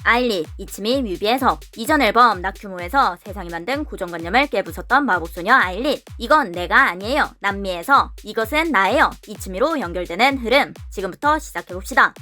아일릿, 이츠미, 뮤비에서 이전 앨범 낙규모에서 세상이 만든 고정관념을 깨부쉈던 마법소녀 아일릿. 이건 내가 아니에요. 남미에서 이것은 나예요. 이츠미로 연결되는 흐름. 지금부터 시작해봅시다.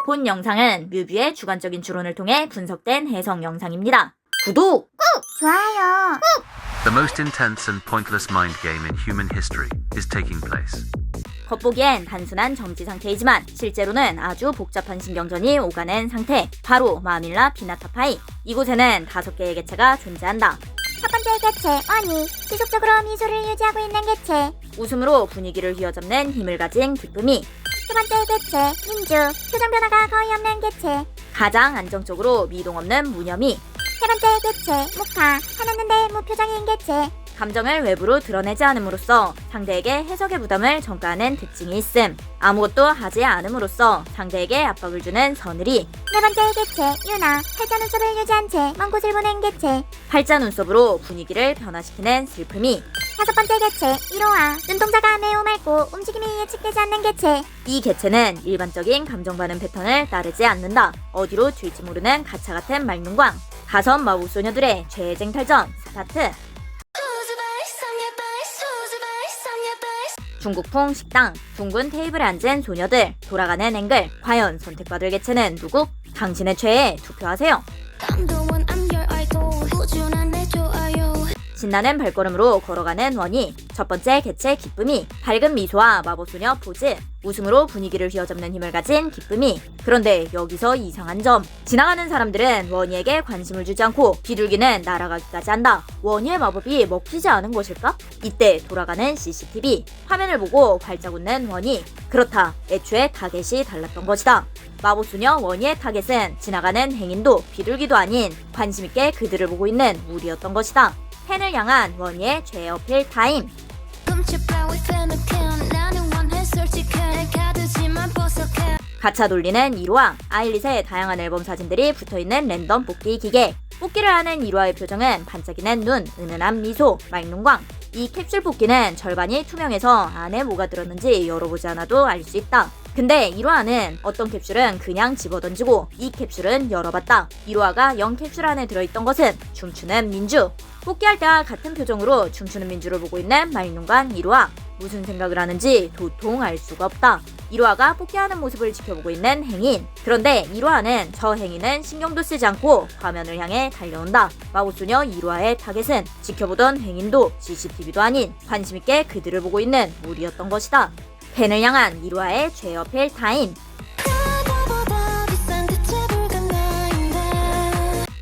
본 영상은 뮤비의 주관적인 추론을 통해 분석된 해석 영상입니다. 구독! 좋아요. The most intense and pointless mind game in human history is taking place. 겉보기엔 단순한 정지 상태이지만 실제로는 아주 복잡한 신경전이 오가는 상태. 바로 마밀라 비나타파이. 이곳에는 5개의 개체가 존재한다. 첫 번째 개체, 원이. 지속적으로 미소를 유지하고 있는 개체. 웃음으로 분위기를 휘어잡는 힘을 가진 기쁨이. 두 번째 개체, 민주. 표정 변화가 거의 없는 개체. 가장 안정적으로 미동 없는 무념이. 세 번째 개체, 모카. 화났는데 무표정인 개체. 감정을 외부로 드러내지 않음으로써 상대에게 해석의 부담을 전가하는 특징이 있음. 아무것도 하지 않음으로써 상대에게 압박을 주는 서늘이. 네 번째 개체, 유나. 팔자 눈썹을 유지한 채 먼 곳을 보는 개체. 팔자 눈썹으로 분위기를 변화시키는 슬픔이. 다섯 번째 개체, 이로아. 눈동자가 매우 맑고 움직임이 예측되지 않는 개체. 이 개체는 일반적인 감정 반응 패턴을 따르지 않는다. 어디로 튈지 모르는 가차 같은 말눈광. 가선 마법소녀들의 최쟁탈전 스타트. 중국풍 식당, 둥근 테이블에 앉은 소녀들, 돌아가는 앵글. 과연 선택받을 개체는 누구? 당신의 최애 투표하세요. 신나는 발걸음으로 걸어가는 원희. 첫 번째 개체 기쁨이. 밝은 미소와 마법소녀 포즈. 웃음으로 분위기를 휘어잡는 힘을 가진 기쁨이. 그런데 여기서 이상한 점. 지나가는 사람들은 원희에게 관심을 주지 않고 비둘기는 날아가기까지 한다. 원희의 마법이 먹히지 않은 것일까? 이때 돌아가는 CCTV. 화면을 보고 활짝 웃는 원희. 그렇다. 애초에 타겟이 달랐던 것이다. 마법소녀 원희의 타겟은 지나가는 행인도 비둘기도 아닌 관심있게 그들을 보고 있는 우리였던 것이다. 팬을 향한 원희의 최애 어필 타임. 가차 돌리는 1화. 아일릿의 다양한 앨범 사진들이 붙어있는 랜덤 뽑기 기계. 뽑기를 하는 1화의 표정은 반짝이는 눈, 은은한 미소, 맑눈광. 이 캡슐 뽑기는 절반이 투명해서 안에 뭐가 들었는지 열어보지 않아도 알 수 있다. 근데 1화는 어떤 캡슐은 그냥 집어던지고 이 캡슐은 열어봤다. 1화가 0캡슐 안에 들어있던 것은 춤추는 민주. 뽑기할 때와 같은 표정으로 춤추는 민주를 보고 있는 맑눈광 1화. 무슨 생각을 하는지 도통 알 수가 없다. 1화가 뽑기하는 모습을 지켜보고 있는 행인. 그런데 1화는 저 행인은 신경도 쓰지 않고 화면을 향해 달려온다. 마법소녀 1화의 타겟은 지켜보던 행인도 CCTV도 아닌 관심있게 그들을 보고 있는 우리였던 것이다. 팬을 향한 1화의 최애 어필 타임.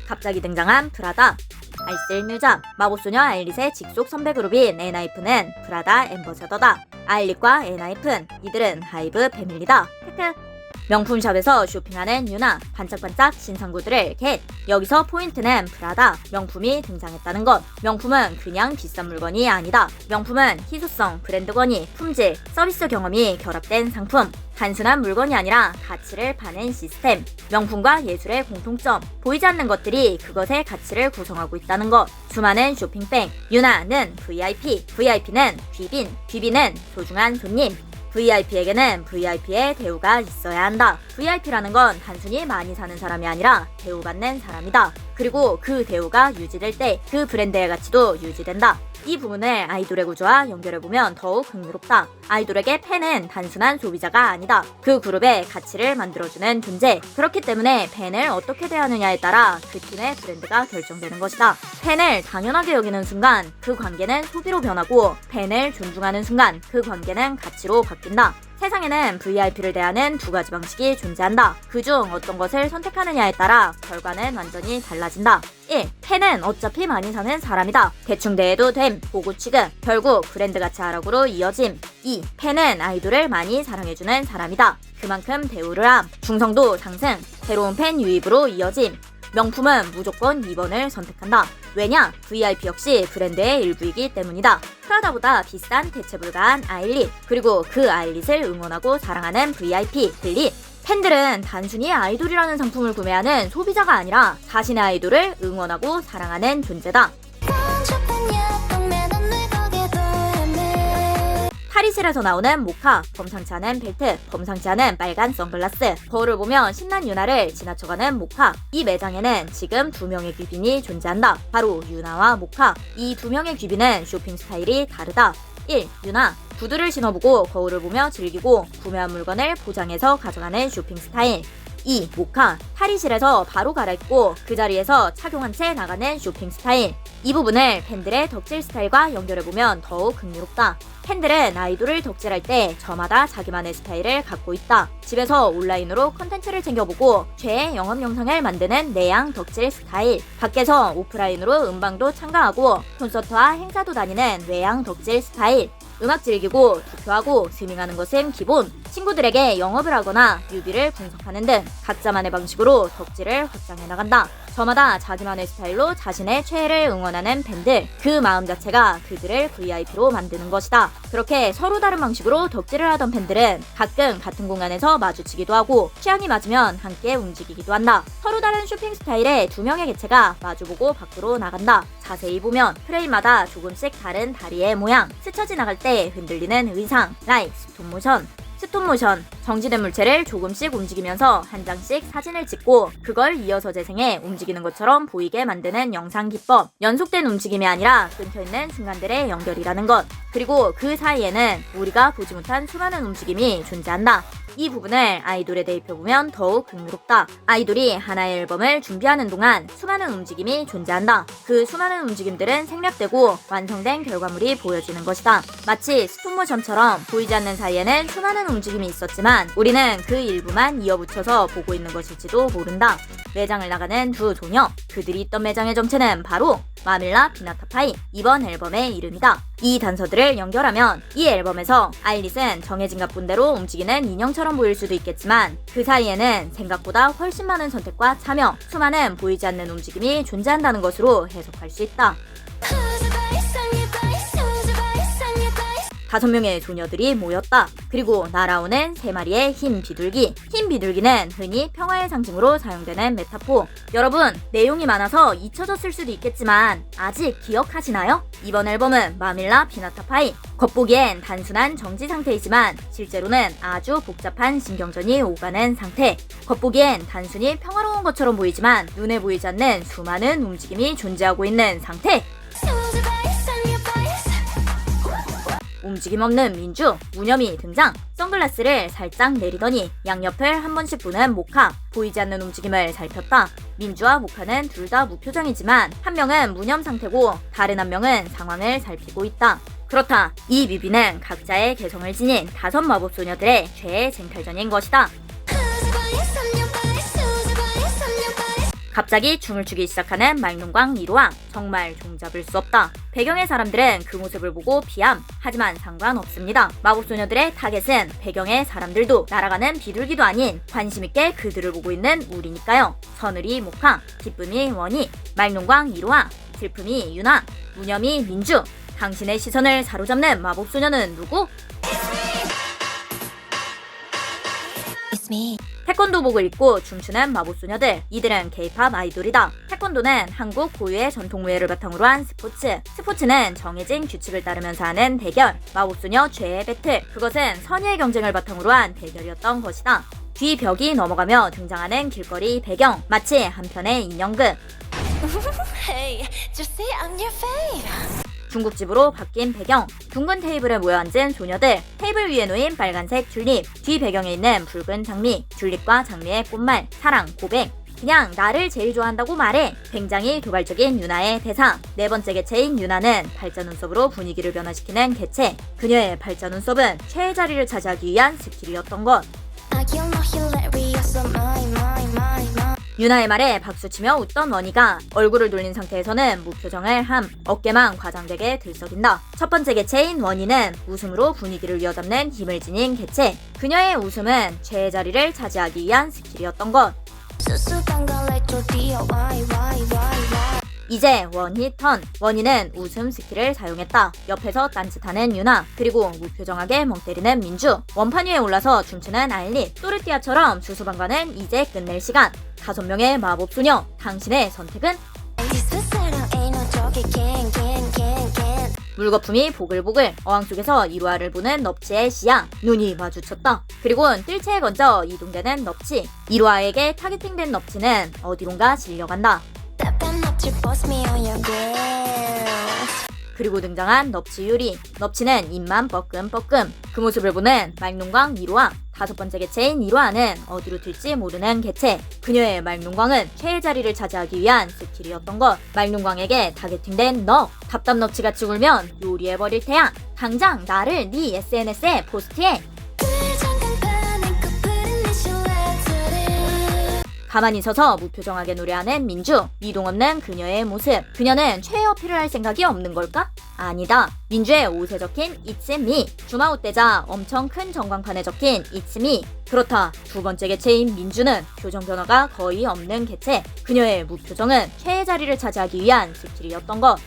갑자기 등장한 프라다. 알쓸뮤잡. 마법소녀 아일릿의 직속 선배 그룹인 엔하이픈은 프라다 앰버서더다. 아일릿과 엔하이픈, 이들은 하이브 패밀리다. 크크. 명품샵에서 쇼핑하는 유나. 반짝반짝 신상구들을 겟. 여기서 포인트는 프라다. 명품이 등장했다는 것. 명품은 그냥 비싼 물건이 아니다. 명품은 희소성, 브랜드 권위, 품질, 서비스 경험이 결합된 상품. 단순한 물건이 아니라 가치를 파는 시스템. 명품과 예술의 공통점. 보이지 않는 것들이 그것의 가치를 구성하고 있다는 것. 수많은 쇼핑백. 유나는 VIP, VIP는 귀빈, 귀빈은 소중한 손님. VIP에게는 VIP의 대우가 있어야 한다. VIP라는 건 단순히 많이 사는 사람이 아니라 대우받는 사람이다. 그리고 그 대우가 유지될 때 그 브랜드의 가치도 유지된다. 이 부분을 아이돌의 구조와 연결해보면 더욱 흥미롭다. 아이돌에게 팬은 단순한 소비자가 아니다. 그 그룹의 가치를 만들어주는 존재. 그렇기 때문에 팬을 어떻게 대하느냐에 따라 그 팀의 브랜드가 결정되는 것이다. 팬을 당연하게 여기는 순간 그 관계는 소비로 변하고, 팬을 존중하는 순간 그 관계는 가치로 바뀐다. 세상에는 VIP를 대하는 2가지 방식이 존재한다. 그중 어떤 것을 선택하느냐에 따라 결과는 완전히 달라진다. 1. 팬은 어차피 많이 사는 사람이다. 대충 대해도 됨. 보고 취급. 결국 브랜드 가치 하락으로 이어짐. 2. 팬은 아이돌을 많이 사랑해주는 사람이다. 그만큼 대우를 함. 충성도 상승. 새로운 팬 유입으로 이어짐. 명품은 무조건 2번을 선택한다. 왜냐? VIP 역시 브랜드의 일부이기 때문이다. 프라다보다 비싼 대체 불가한 아일릿, 그리고 그 아일릿을 응원하고 사랑하는 VIP, 글릿. 팬들은 단순히 아이돌이라는 상품을 구매하는 소비자가 아니라 자신의 아이돌을 응원하고 사랑하는 존재다. 탈의실에서 나오는 모카, 범상치 않은 벨트, 범상치 않은 빨간 선글라스, 거울을 보며 신난 유나를 지나쳐가는 모카. 이 매장에는 지금 두 명의 귀빈이 존재한다. 바로 유나와 모카. 이 두 명의 귀빈은 쇼핑 스타일이 다르다. 1. 유나. 구두를 신어보고 거울을 보며 즐기고 구매한 물건을 포장해서 가져가는 쇼핑 스타일. 2. 모카. 탈의실에서 바로 갈아입고 그 자리에서 착용한 채 나가는 쇼핑 스타일. 이 부분을 팬들의 덕질 스타일과 연결해보면 더욱 흥미롭다. 팬들은 아이돌을 덕질할 때 저마다 자기만의 스타일을 갖고 있다. 집에서 온라인으로 컨텐츠를 챙겨보고 최애 영업 영상을 만드는 내양 덕질 스타일. 밖에서 오프라인으로 음방도 참가하고 콘서트와 행사도 다니는 외양 덕질 스타일. 음악 즐기고 투표하고 스밍하는 것은 기본. 친구들에게 영업을 하거나 뮤비를 분석하는 등 각자만의 방식으로 덕질을 확장해 나간다. 저마다 자기만의 스타일로 자신의 최애를 응원하는 팬들. 그 마음 자체가 그들을 VIP로 만드는 것이다. 그렇게 서로 다른 방식으로 덕질을 하던 팬들은 가끔 같은 공간에서 마주치기도 하고 취향이 맞으면 함께 움직이기도 한다. 서로 다른 쇼핑 스타일의 두 명의 개체가 마주보고 밖으로 나간다. 자세히 보면 프레임마다 조금씩 다른 다리의 모양, 스쳐 지나갈 때 흔들리는 의상, 라이크 스톱모션. 스톱모션, 정지된 물체를 조금씩 움직이면서 한 장씩 사진을 찍고 그걸 이어서 재생해 움직이는 것처럼 보이게 만드는 영상 기법. 연속된 움직임이 아니라 끊겨있는 순간들의 연결이라는 것. 그리고 그 사이에는 우리가 보지 못한 수많은 움직임이 존재한다. 이 부분을 아이돌에 대입해보면 더욱 흥미롭다. 아이돌이 하나의 앨범을 준비하는 동안 수많은 움직임이 존재한다. 그 수많은 움직임들은 생략되고 완성된 결과물이 보여지는 것이다. 마치 스톱모션처럼 보이지 않는 사이에는 수많은 움직임이 있었지만 우리는 그 일부만 이어붙여서 보고 있는 것일지도 모른다. 매장을 나가는 두 소녀. 그들이 있던 매장의 정체는 바로 마밀라 피나타파이, 이번 앨범의 이름이다. 이 단서들을 연결하면 이 앨범에서 아일릿은 정해진 각본대로 움직이는 인형처럼 보일 수도 있겠지만 그 사이에는 생각보다 훨씬 많은 선택과 참여, 수많은 보이지 않는 움직임이 존재한다는 것으로 해석할 수 있다. 5명의 소녀들이 모였다. 그리고 날아오는 3마리의 흰 비둘기. 흰 비둘기는 흔히 평화의 상징으로 사용되는 메타포. 여러분, 내용이 많아서 잊혀졌을 수도 있겠지만 아직 기억하시나요? 이번 앨범은 마밀라 피나타파이. 겉보기엔 단순한 정지 상태이지만 실제로는 아주 복잡한 신경전이 오가는 상태. 겉보기엔 단순히 평화로운 것처럼 보이지만 눈에 보이지 않는 수많은 움직임이 존재하고 있는 상태. 움직임 없는 민주, 무념이 등장. 선글라스를 살짝 내리더니 양옆을 한 번씩 보는 모카. 보이지 않는 움직임을 살폈다. 민주와 모카는 둘 다 무표정이지만 한 명은 무념 상태고 다른 한 명은 상황을 살피고 있다. 그렇다. 이 뮤비는 각자의 개성을 지닌 5 마법 소녀들의 최애 쟁탈전인 것이다. 갑자기 춤을 추기 시작하는 말눈광 이로왕. 정말 종잡을 수 없다. 배경의 사람들은 그 모습을 보고 비함. 하지만 상관없습니다. 마법소녀들의 타겟은 배경의 사람들도 날아가는 비둘기도 아닌 관심있게 그들을 보고 있는 우리니까요. 서늘이 모카, 기쁨이 원희, 말눈광 이로왕, 슬픔이 유나, 무념이 민주. 당신의 시선을 사로잡는 마법소녀는 누구? 태권도복을 입고 춤추는 마법소녀들. 이들은 K-팝 아이돌이다. 태권도는 한국 고유의 전통무예를 바탕으로 한 스포츠. 스포츠는 정해진 규칙을 따르면서 하는 대결. 마법소녀 최애 배틀. 그것은 선의의 경쟁을 바탕으로 한 대결이었던 것이다. 뒤 벽이 넘어가며 등장하는 길거리 배경. 마치 한편의 인형극. Hey, just say I'm your fave. 중국집으로 바뀐 배경. 둥근 테이블에 모여 앉은 소녀들. 테이블 위에 놓인 빨간색 튤립. 뒤 배경에 있는 붉은 장미. 튤립과 장미의 꽃말. 사랑, 고백. 그냥 나를 제일 좋아한다고 말해. 굉장히 도발적인 유나의 대사. 4번째 개체인 유나는 팔자 눈썹으로 분위기를 변화시키는 개체. 그녀의 팔자 눈썹은 최애 자리를 차지하기 위한 스킬이었던 것. 유나의 말에 박수치며 웃던 원희가 얼굴을 돌린 상태에서는 무표정을 함. 어깨만 과장되게 들썩인다. 첫 번째 개체인 원희는 웃음으로 분위기를 이어잡는 힘을 지닌 개체. 그녀의 웃음은 최애 자리를 차지하기 위한 스킬이었던 것. 이제 원희 턴. 원희는 웃음 스킬을 사용했다. 옆에서 딴짓하는 유나, 그리고 무표정하게 멍 때리는 민주. 원판 위에 올라서 춤추는 아일릿. 또르띠아처럼 수수방관은 이제 끝낼 시간. 5명의 마법소녀. 당신의 선택은? 물거품이 보글보글 어항 속에서 이루아를 보는 넙치의 시야. 눈이 마주쳤다. 그리곤 뜰채에 건져 이동되는 넙치. 이루아에게 타겟팅된 넙치는 어디론가 질려간다. 그리고 등장한 넙치 유리. 넙치는 입만 뻐끔뻐끔. 그 모습을 보는 말농광 이루아. 5번째 개체인 이루아는 어디로 튈지 모르는 개체. 그녀의 말농광은 최애 자리를 차지하기 위한 스킬이었던 것. 말농광에게 타겟팅된 너. 답답 넙치같이 굴면 요리해버릴 테야. 당장 나를 네 SNS에 포스트해. 가만히 서서 무표정하게 노래하는 민주. 미동 없는 그녀의 모습. 그녀는 최애 어필을 할 생각이 없는 걸까? 아니다. 민주의 옷에 적힌 It's me. 주마옷 대자 엄청 큰 전광판에 적힌 It's me. 그렇다. 2번째 개체인 민주는 표정 변화가 거의 없는 개체. 그녀의 무표정은 최애 자리를 차지하기 위한 스킬이었던 것.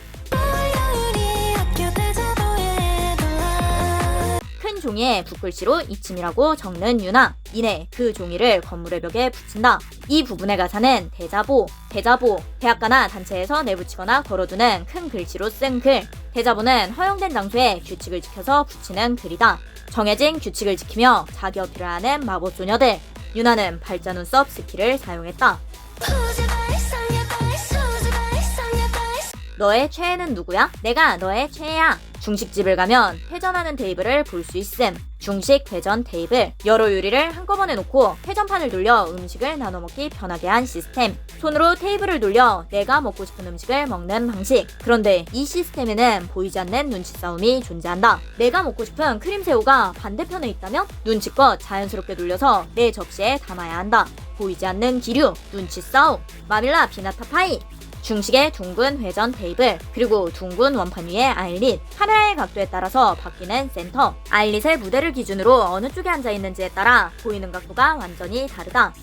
큰 종이에 붓글씨로 이침이라고 적는 유나. 이내 그 종이를 건물의 벽에 붙인다. 이 부분의 가사는 대자보. 대자보, 대학가나 단체에서 내붙이거나 걸어두는 큰 글씨로 쓴 글. 대자보는 허용된 장소에 규칙을 지켜서 붙이는 글이다. 정해진 규칙을 지키며 자기 어필을 하는 마법소녀들. 유나는 발자 눈썹 스킬을 사용했다. 너의 최애는 누구야? 내가 너의 최애야. 중식집을 가면 회전하는 테이블을 볼 수 있음. 중식 회전 테이블. 여러 요리를 한꺼번에 놓고 회전판을 돌려 음식을 나눠 먹기 편하게 한 시스템. 손으로 테이블을 돌려 내가 먹고 싶은 음식을 먹는 방식. 그런데 이 시스템에는 보이지 않는 눈치 싸움이 존재한다. 내가 먹고 싶은 크림새우가 반대편에 있다면 눈치껏 자연스럽게 돌려서 내 접시에 담아야 한다. 보이지 않는 기류, 눈치 싸움. 마밀라 비나타 파이. 중식의 둥근 회전 테이블, 그리고 둥근 원판 위에 아일릿. 카메라의 각도에 따라서 바뀌는 센터. 아일릿의 무대를 기준으로 어느 쪽에 앉아있는지에 따라 보이는 각도가 완전히 다르다.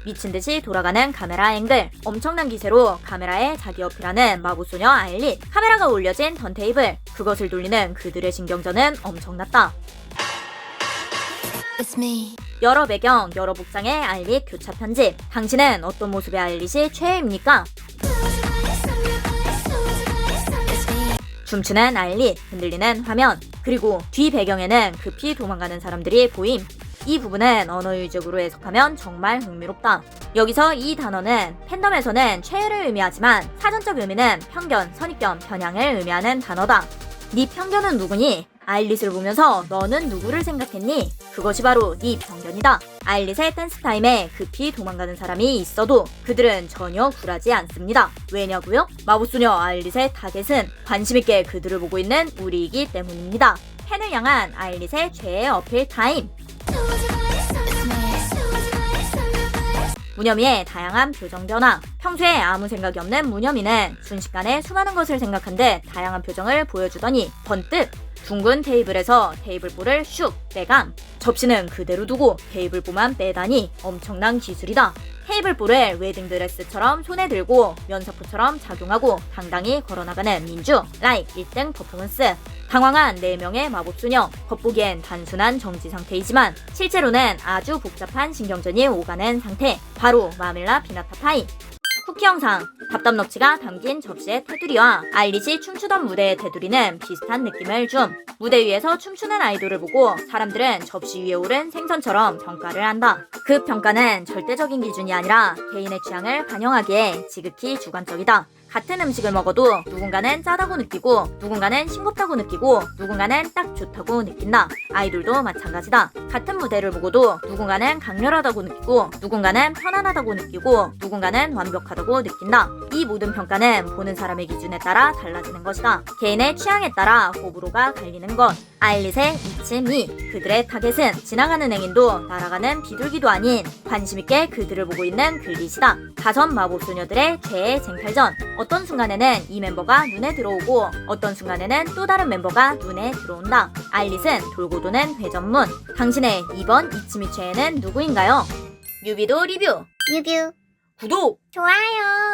미친듯이 돌아가는 카메라 앵글. 엄청난 기세로 카메라에 자기 어필하는 마법소녀 아일릿. 카메라가 올려진 턴테이블. 그것을 돌리는 그들의 신경전은 엄청났다. It's me. 여러 배경, 여러 복장의 아일릿 교차 편집. 당신은 어떤 모습의 아일릿이 최애입니까? 춤추는 아일릿, 흔들리는 화면, 그리고 뒤 배경에는 급히 도망가는 사람들이 보임. 이 부분은 언어 유적으로 해석하면 정말 흥미롭다. 여기서 이 단어는 팬덤에서는 최애를 의미하지만 사전적 의미는 편견, 선입견, 편향을 의미하는 단어다. 네 편견은 누구니? 아일릿을 보면서 너는 누구를 생각했니? 그것이 바로 네 편견이다. 아일릿의 댄스 타임에 급히 도망가는 사람이 있어도 그들은 전혀 굴하지 않습니다. 왜냐고요? 마법소녀 아일릿의 타겟은 관심있게 그들을 보고 있는 우리이기 때문입니다. 팬을 향한 아일릿의 최애 어필 타임. 무념이의 다양한 표정 변화. 평소에 아무 생각이 없는 무념이는 순식간에 수많은 것을 생각한 듯 다양한 표정을 보여주더니 번뜩 둥근 테이블에서 테이블볼을 슉 빼감. 접시는 그대로 두고 테이블볼만 빼다니 엄청난 기술이다. 테이블볼을 웨딩드레스처럼 손에 들고 면사포처럼 작용하고 당당히 걸어나가는 민주. 라이크 1등 퍼포먼스. 당황한 4명의 마법소녀. 겉보기엔 단순한 정지 상태이지만 실제로는 아주 복잡한 신경전이 오가는 상태. 바로 마밀라 비나타 파이. 쿠키 영상. 답답 넙치가 담긴 접시의 테두리와 아일릿이 춤추던 무대의 테두리는 비슷한 느낌을 줌. 무대 위에서 춤추는 아이돌을 보고 사람들은 접시 위에 오른 생선처럼 평가를 한다. 그 평가는 절대적인 기준이 아니라 개인의 취향을 반영하기에 지극히 주관적이다. 같은 음식을 먹어도 누군가는 짜다고 느끼고 누군가는 싱겁다고 느끼고 누군가는 딱 좋다고 느낀다. 아이돌도 마찬가지다. 같은 무대를 보고도 누군가는 강렬하다고 느끼고 누군가는 편안하다고 느끼고 누군가는 완벽하다고 느낀다. 이 모든 평가는 보는 사람의 기준에 따라 달라지는 것이다. 개인의 취향에 따라 호불호가 갈리는 것. 아일릿의 It's me. 그들의 타겟은 지나가는 행인도 날아가는 비둘기도 아닌 관심있게 그들을 보고 있는 글릿이다. 다섯 마법소녀들의 최애 쟁탈전. 어떤 순간에는 이 멤버가 눈에 들어오고 어떤 순간에는 또 다른 멤버가 눈에 들어온다. 아일릿은 돌고 도는 회전문. 당신의 이번 It's me 최애는 누구인가요? 뮤비도 리뷰, 뮤뷰. 구독! 좋아요.